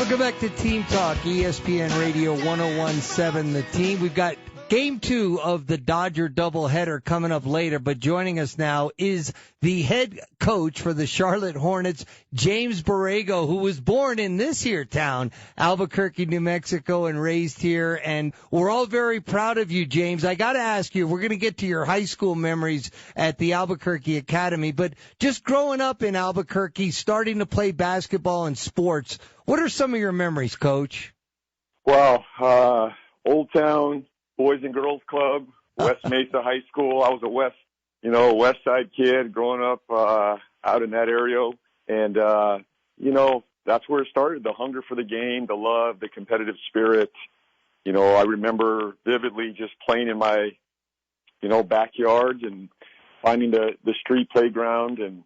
Welcome back to Team Talk, ESPN Radio 1017, The Team. We've got Game 2 of the Dodger doubleheader coming up later, but joining us now is the head coach for the Charlotte Hornets, James Borrego, who was born in this here town, Albuquerque, New Mexico, and raised here. And we're all very proud of you, James. I got to ask you, we're going to get to your high school memories at the Albuquerque Academy, but just growing up in Albuquerque, starting to play basketball and sports, what are some of your memories, Coach? Well, Old Town Boys and Girls Club, West Mesa High School. I was a West Side kid growing up out in that area. And, that's where it started, the hunger for the game, the love, the competitive spirit. I remember vividly just playing in my, backyard and finding the street playground and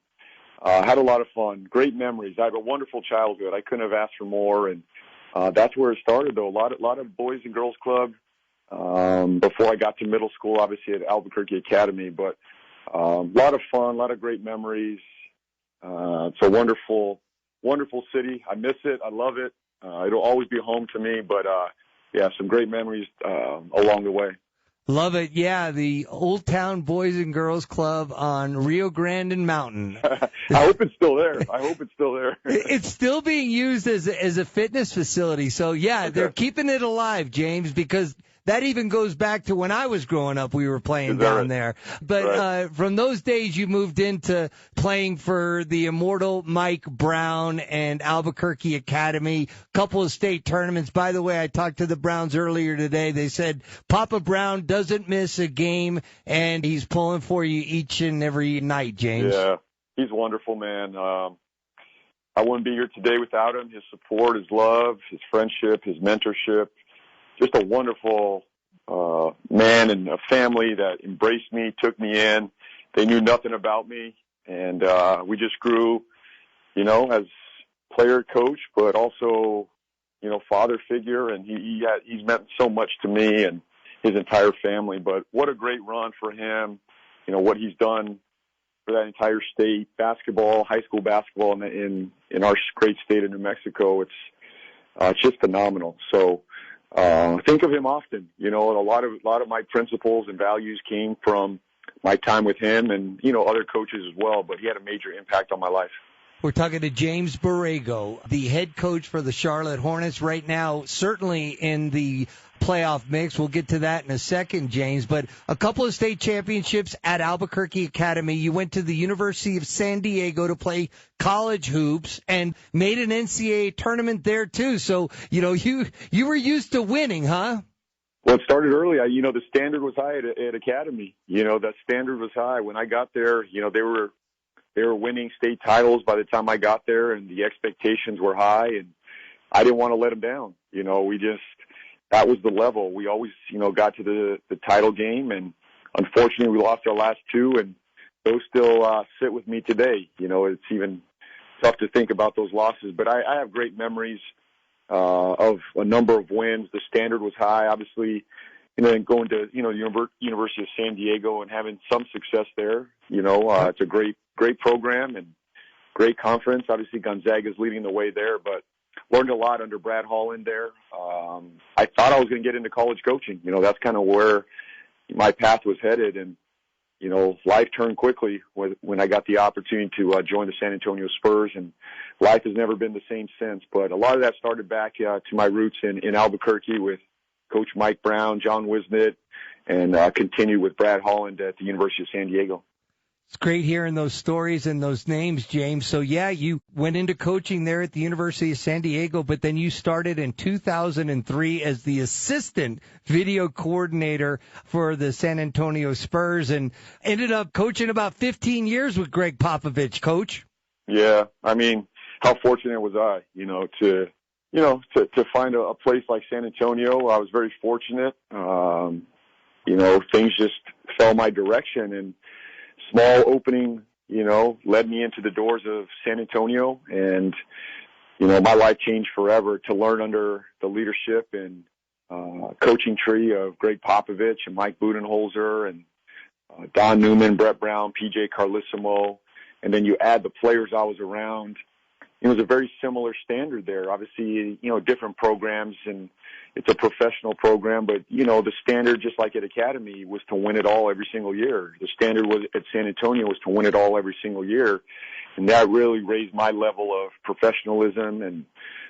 had a lot of fun. Great memories. I had a wonderful childhood. I couldn't have asked for more. And that's where it started, though. A lot of Boys and Girls Club. Before I got to middle school, obviously at Albuquerque Academy, but a lot of fun, a lot of great memories. It's a wonderful, wonderful city. I miss it. I love it. It'll always be home to me, but some great memories along the way. Love it. Yeah, the Old Town Boys and Girls Club on Rio Grande Mountain. I hope it's still there. It's still being used as a fitness facility. So, yeah, they're keeping it alive, James, because that even goes back to when I was growing up. We were playing down there. But from those days, you moved into playing for the immortal Mike Brown and Albuquerque Academy, couple of state tournaments. By the way, I talked to the Browns earlier today. They said Papa Brown doesn't miss a game, and he's pulling for you each and every night, James. Yeah, he's wonderful, man. I wouldn't be here today without him. His support, his love, his friendship, his mentorship. Just a wonderful man and a family that embraced me, took me in. They knew nothing about me, and we just grew, as player, coach, but also, father figure. And he's meant so much to me and his entire family. But what a great run for him! What he's done for that entire state, basketball, high school basketball in our great state of New Mexico. It's just phenomenal. So. Think of him often. A lot of my principles and values came from my time with him and, other coaches as well, but he had a major impact on my life. We're talking to James Borrego, the head coach for the Charlotte Hornets right now, certainly in the playoff mix. We'll get to that in a second, James. But a couple of state championships at Albuquerque Academy. You went to the University of San Diego to play college hoops and made an NCAA tournament there, too. So, you were used to winning, huh? Well, it started early. The standard was high at Academy. That standard was high. When I got there, they were winning state titles by the time I got there, and the expectations were high, and I didn't want to let them down. That was the level. We always, got to the title game, and unfortunately we lost our last two, and those still sit with me today. It's even tough to think about those losses, but I have great memories of a number of wins. The standard was high, obviously, and going to, University of San Diego and having some success there. It's a great program and great conference. Obviously, Gonzaga's leading the way there, but learned a lot under Brad Holland there. I thought I was going to get into college coaching. That's kind of where my path was headed. And, life turned quickly when I got the opportunity to join the San Antonio Spurs. And life has never been the same since. But a lot of that started back to my roots in Albuquerque with Coach Mike Brown, John Wisnett, and continued with Brad Holland at the University of San Diego. It's great hearing those stories and those names, James. So, yeah, you went into coaching there at the University of San Diego, but then you started in 2003 as the assistant video coordinator for the San Antonio Spurs and ended up coaching about 15 years with Greg Popovich, Coach. Yeah, how fortunate was I, to find a place like San Antonio. I was very fortunate. Things just fell my direction, and small opening, led me into the doors of San Antonio, and, my life changed forever to learn under the leadership and coaching tree of Greg Popovich and Mike Budenholzer and Don Newman, Brett Brown, PJ Carlissimo, and then you add the players I was around, it was a very similar standard there. Obviously, different programs, and it's a professional program, but, the standard, just like at Academy, was to win it all every single year. The standard was at San Antonio was to win it all every single year. And that really raised my level of professionalism and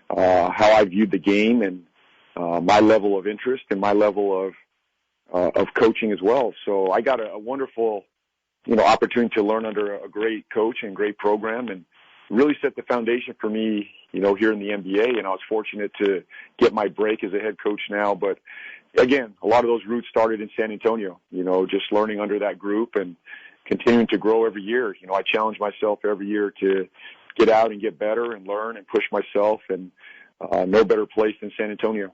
how I viewed the game, and my level of interest and my level of coaching as well. So I got a wonderful, opportunity to learn under a great coach and great program, and really set the foundation for me, here in the NBA. And I was fortunate to get my break as a head coach now. But again, a lot of those roots started in San Antonio, just learning under that group and continuing to grow every year. I challenge myself every year to get out and get better and learn and push myself, and no better place than San Antonio.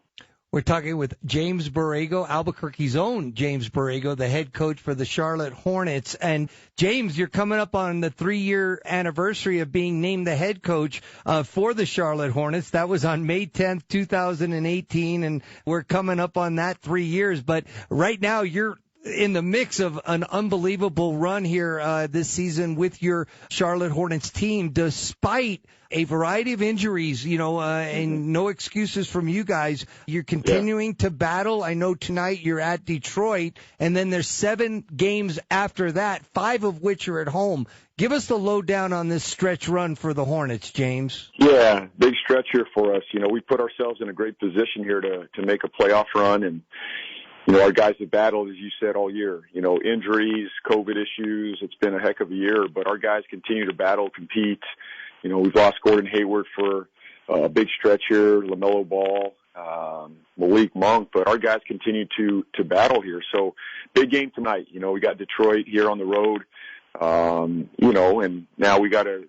We're talking with James Borrego, Albuquerque's own James Borrego, the head coach for the Charlotte Hornets. And James, you're coming up on the 3-year anniversary of being named the head coach for the Charlotte Hornets. That was on May 10th, 2018, and we're coming up on that 3 years. But right now you're in the mix of an unbelievable run here this season with your Charlotte Hornets team, despite a variety of injuries, and no excuses from you guys. You're continuing to battle. I know tonight you're at Detroit, and then there's 7 games after that, 5 of which are at home. Give us the lowdown on this stretch run for the Hornets, James. Yeah, big stretch here for us. We put ourselves in a great position here to make a playoff run, and our guys have battled, as you said, all year. Injuries, COVID issues. It's been a heck of a year, but our guys continue to battle, compete. We've lost Gordon Hayward for a big stretch here, LaMelo Ball, Malik Monk, but our guys continue to battle here. So big game tonight. We got Detroit here on the road, and now we got to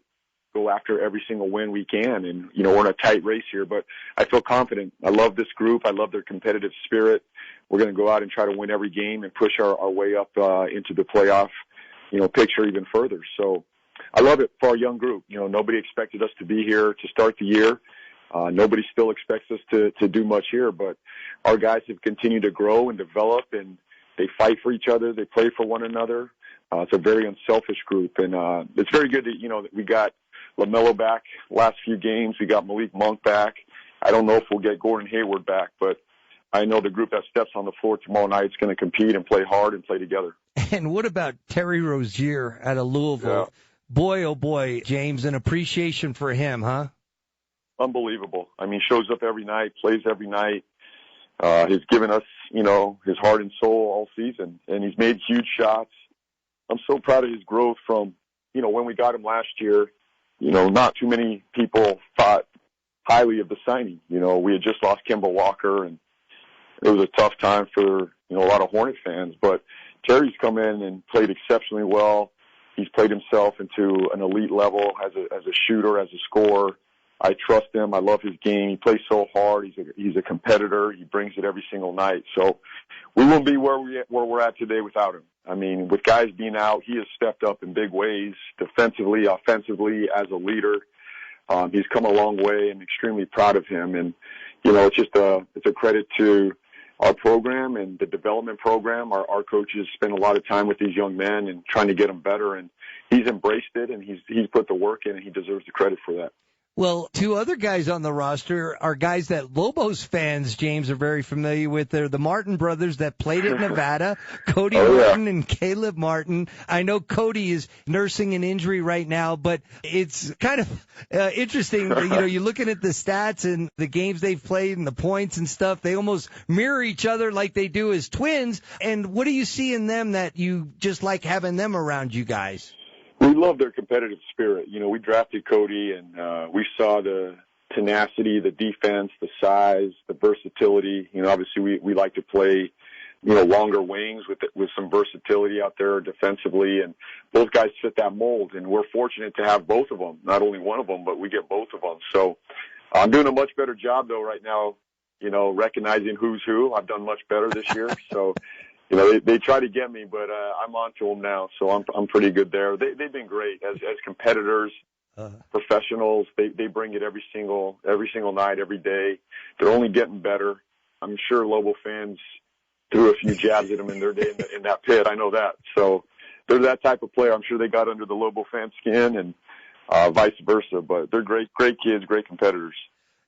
go after every single win we can. And, we're in a tight race here, but I feel confident. I love this group. I love their competitive spirit. We're going to go out and try to win every game and push our way up into the playoff, picture even further. So I love it for our young group. Nobody expected us to be here to start the year. Nobody still expects us to do much here, but our guys have continued to grow and develop, and they fight for each other. They play for one another. It's a very unselfish group, and it's very good that, that we got LaMelo back last few games. We got Malik Monk back. I don't know if we'll get Gordon Hayward back, but I know the group that steps on the floor tomorrow night is going to compete and play hard and play together. And what about Terry Rozier out of Louisville? Yeah. Boy, oh boy, James, an appreciation for him, huh? Unbelievable. Shows up every night, plays every night. He's given us, his heart and soul all season, and he's made huge shots. I'm so proud of his growth from, when we got him last year. Not too many people thought highly of the signing. We had just lost Kemba Walker, and it was a tough time for, a lot of Hornet fans. But Terry's come in and played exceptionally well. He's played himself into an elite level as a shooter, as a scorer. I trust him. I love his game. He plays so hard. He's a competitor. He brings it every single night. So we won't be where we're at today without him. With guys being out, he has stepped up in big ways, defensively, offensively, as a leader. He's come a long way, and extremely proud of him. And it's a credit to our program and the development program. Our coaches spend a lot of time with these young men and trying to get them better, and he's embraced it, and he's put the work in, and he deserves the credit for that. Well, 2 other guys on the roster are guys that Lobos fans, James, are very familiar with. They're the Martin brothers that played at Nevada, Cody Martin and Caleb Martin. I know Cody is nursing an injury right now, but it's kind of interesting. You're looking at the stats and the games they've played and the points and stuff. They almost mirror each other like they do as twins. And what do you see in them that you just like having them around you guys? We love their competitive spirit. We drafted Cody, and we saw the tenacity, the defense, the size, the versatility. Obviously we like to play, longer wings with some versatility out there defensively, and those guys fit that mold. And we're fortunate to have both of them, not only one of them, but we get both of them. So I'm doing a much better job though right now, recognizing who's who. I've done much better this year. So. They try to get me, but I'm on to them now, so I'm pretty good there. They've been great as competitors, professionals. They bring it every single night, every day. They're only getting better. I'm sure Lobo fans threw a few jabs at them in their day in that pit. I know that. So they're that type of player. I'm sure they got under the Lobo fan skin, and vice versa. But they're great kids, great competitors.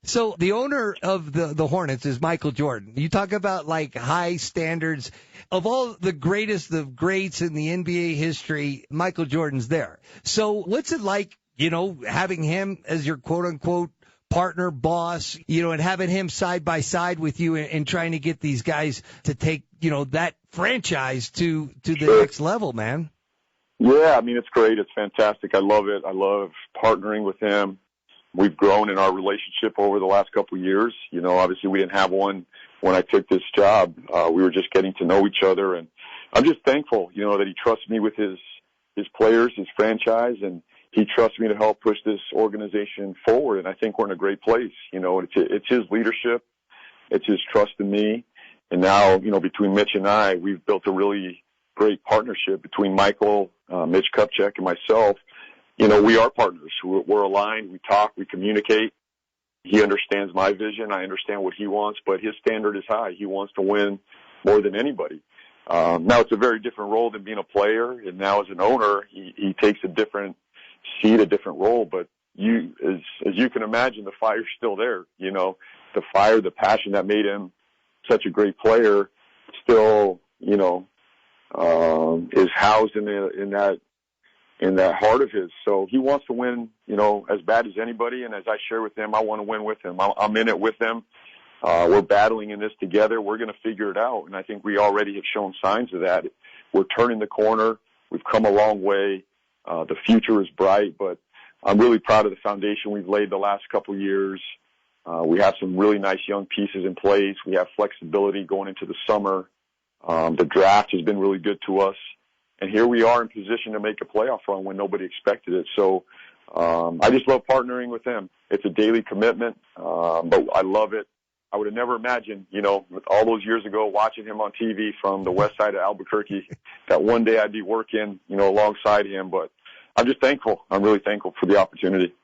So the owner of the Hornets is Michael Jordan. You talk about like high standards. Of all the greatest of greats in the NBA history, Michael Jordan's there. So what's it like, having him as your quote unquote partner, boss, and having him side by side with you and trying to get these guys to take, that franchise to the next level, man? Yeah, I mean, it's great. It's fantastic. I love it. I love partnering with him. We've grown in our relationship over the last couple of years. Obviously we didn't have one when I took this job. We were just getting to know each other, and I'm just thankful, that he trusts me with his players, his franchise, and he trusts me to help push this organization forward. And I think we're in a great place. It's his leadership. It's his trust in me. And now, between Mitch and I, we've built a really great partnership between Michael, Mitch Kupchak, and myself. We are partners. We're aligned. We talk. We communicate. He understands my vision. I understand what he wants, but his standard is high. He wants to win more than anybody. Now, it's a very different role than being a player, and now as an owner, he takes a different seat, a different role. But as you can imagine, the fire's still there. The fire, the passion that made him such a great player, still, is housed in that heart of his. So he wants to win, as bad as anybody. And as I share with him, I want to win with him. I'm in it with him. We're battling in this together. We're going to figure it out. And I think we already have shown signs of that. We're turning the corner. We've come a long way. The future is bright, but I'm really proud of the foundation we've laid the last couple of years. We have some really nice young pieces in place. We have flexibility going into the summer. The draft has been really good to us. And here we are in position to make a playoff run when nobody expected it. So I just love partnering with him. It's a daily commitment, but I love it. I would have never imagined, all those years ago, watching him on TV from the west side of Albuquerque, that one day I'd be working, alongside him. But I'm just thankful. I'm really thankful for the opportunity.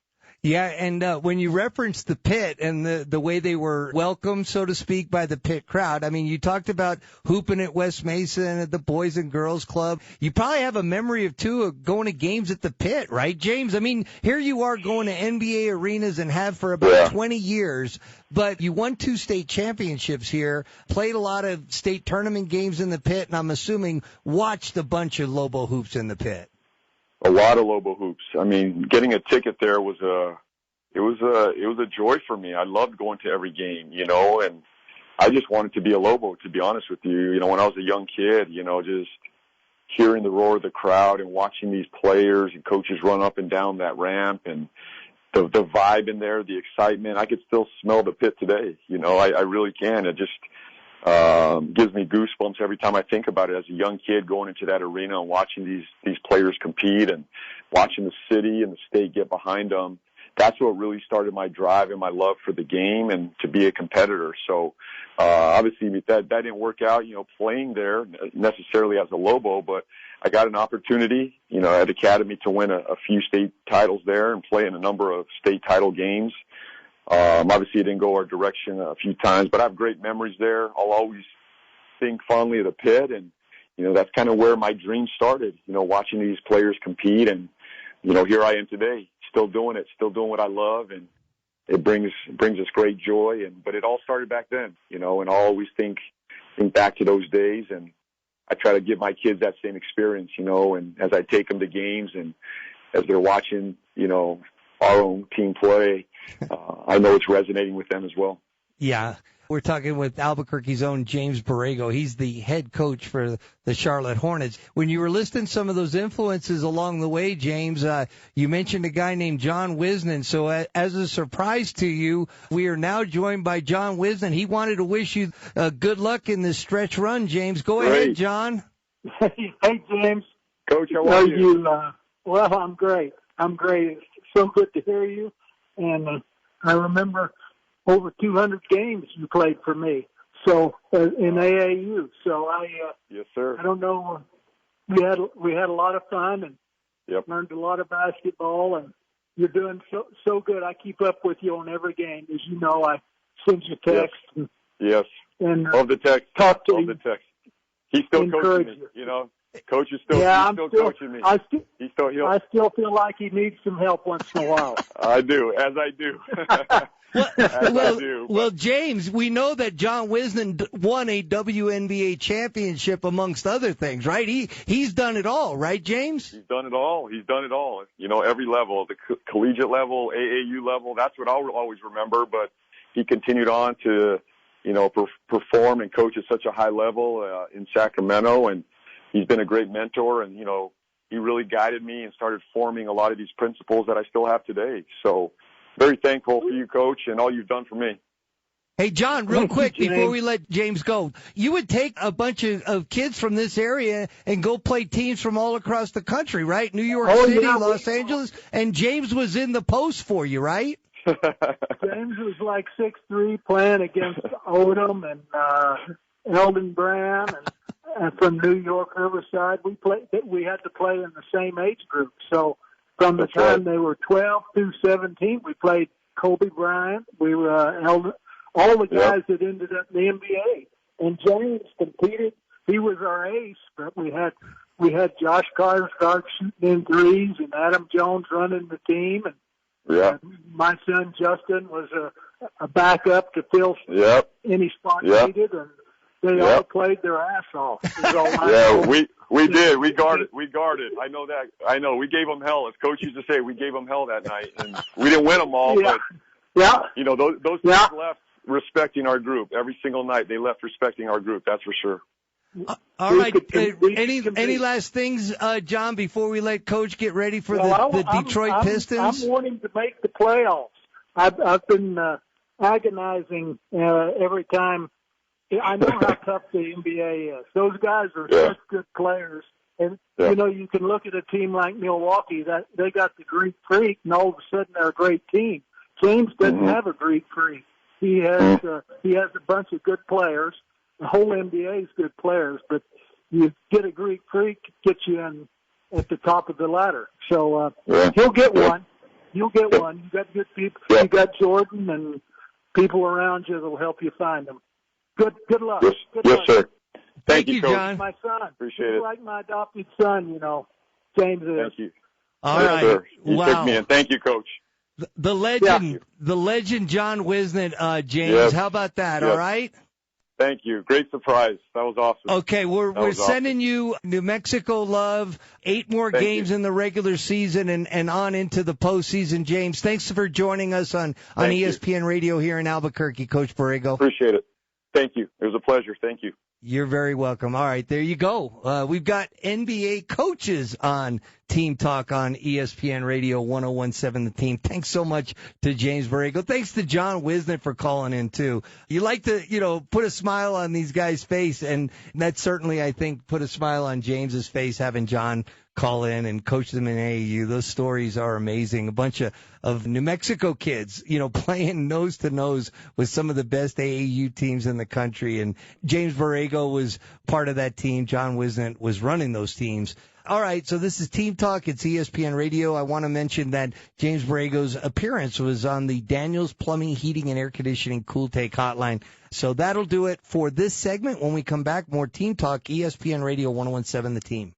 Yeah, and when you referenced the pit and the way they were welcomed, so to speak, by the pit crowd, I mean, you talked about hooping at West Mesa and at the Boys and Girls Club. You probably have a memory of going to games at the pit, right, James? I mean, here you are going to NBA arenas and have for about 20 years, but you won 2 state championships here, played a lot of state tournament games in the pit, and I'm assuming watched a bunch of Lobo hoops in the pit. A lot of Lobo hoops. I mean, getting a ticket there was a joy for me. I loved going to every game, and I just wanted to be a Lobo, to be honest with you. When I was a young kid, just hearing the roar of the crowd and watching these players and coaches run up and down that ramp and the vibe in there, the excitement. I could still smell the pit today. I really can. It just gives me goosebumps every time I think about it as a young kid going into that arena and watching these players compete and watching the city and the state get behind them. That's what really started my drive and my love for the game and to be a competitor. So, obviously that didn't work out, playing there necessarily as a Lobo, but I got an opportunity, at Academy to win a few state titles there and play in a number of state title games. Obviously it didn't go our direction a few times, but I have great memories there. I'll always think fondly of the pit, and, that's kind of where my dream started, watching these players compete. And, here I am today, still doing it, still doing what I love, and it brings us great joy. But it all started back then, and I always think back to those days, and I try to give my kids that same experience, and as I take them to games and as they're watching, our own team play, I know it's resonating with them as well. Yeah. We're talking with Albuquerque's own James Borrego. He's the head coach for the Charlotte Hornets. When you were listing some of those influences along the way, James, you mentioned a guy named John Wisnan. So as a surprise to you, we are now joined by John Wisnan. He wanted to wish you good luck in this stretch run, James. Go ahead, John. Hey, James. Coach, how are you? Well, I'm great. It's so good to hear you. And I remember over 200 games you played for me, so in AAU. So yes, sir. I don't know. We had a lot of fun and learned a lot of basketball. And you're doing so good. I keep up with you on every game, as you know. I send you text. Yes. And love the text. Talk to love you. The text. He's still coaching me. Coach is still, he's still coaching me. I still feel like he needs some help once in a while. I do, as I do. Well, James, we know that John Wisden won a WNBA championship amongst other things, right? He's done it all, right, James? He's done it all. You know, every level, the collegiate level, AAU level. That's what I'll always remember. But he continued on to, you know, perform and coach at such a high level in Sacramento, and he's been a great mentor. And you know, he really guided me and started forming a lot of these principles that I still have today. So. Very thankful for you, Coach, and all you've done for me. Hey, John, real quick before we let James go, you would take a bunch of kids from this area and go play teams from all across the country, right? New York City, Los Angeles, and James was in the post for you, right? James was like 6'3", playing against Odom and Eldon Brand, and from New York Riverside. We had to play in the same age group, so. From the time they were 12 through 17, we played Kobe Bryant. We were all the guys that ended up in the NBA. And James competed. He was our ace, but we had Josh Karsgaard shooting in threes and Adam Jones running the team. And my son Justin was a backup to fill any spot needed. And they all played their ass off. We did. We guarded. I know that. I know. We gave them hell. As Coach used to say, we gave them hell that night. And we didn't win them all, but, you know, those teams left respecting our group. Every single night they left respecting our group. That's for sure. All right. Any last things, John, before we let Coach get ready for the Detroit Pistons? I'm wanting to make the playoffs. I've been agonizing every time. I know how tough the NBA is. Those guys are such good players. And, you know, you can look at a team like Milwaukee, that they got the Greek freak, and all of a sudden they're a great team. James doesn't have a Greek freak. He has a bunch of good players. The whole NBA is good players, but you get a Greek freak, get you in at the top of the ladder. So he'll get one. You'll get one. You got good people. You got Jordan and people around you that will help you find them. Good luck. Good luck. Sir. Thank you, Coach. John. My son. Appreciate it. Like my adopted son, you know. James is. Thank you. All right. Sir. You wow. took me in. Thank you, Coach. The legend, John Wisden, James. Yes. How about that? Yes. All right. Thank you. Great surprise. That was awesome. Okay, we're sending you New Mexico love. 8 more games in the regular season and on into the postseason. James, thanks for joining us on ESPN Radio here in Albuquerque, Coach Borrego. Appreciate it. Thank you. It was a pleasure. Thank you. You're very welcome. All right, there you go. We've got NBA coaches on Team Talk on ESPN Radio 101.7 The Team. Thanks so much to James Borrego. Thanks to John Wisden for calling in, too. You like to, you know, put a smile on these guys' face, and that certainly, I think, put a smile on James's face having John call in and coach them in AAU. Those stories are amazing. A bunch of New Mexico kids, you know, playing nose to nose with some of the best AAU teams in the country. And James Borrego was part of that team. John Wisden was running those teams. All right, so this is Team Talk. It's ESPN Radio. I want to mention that James Borrego's appearance was on the Daniels Plumbing, Heating, and Air Conditioning Cool Take Hotline. So that'll do it for this segment. When we come back, more Team Talk, ESPN Radio 101.7 The Team.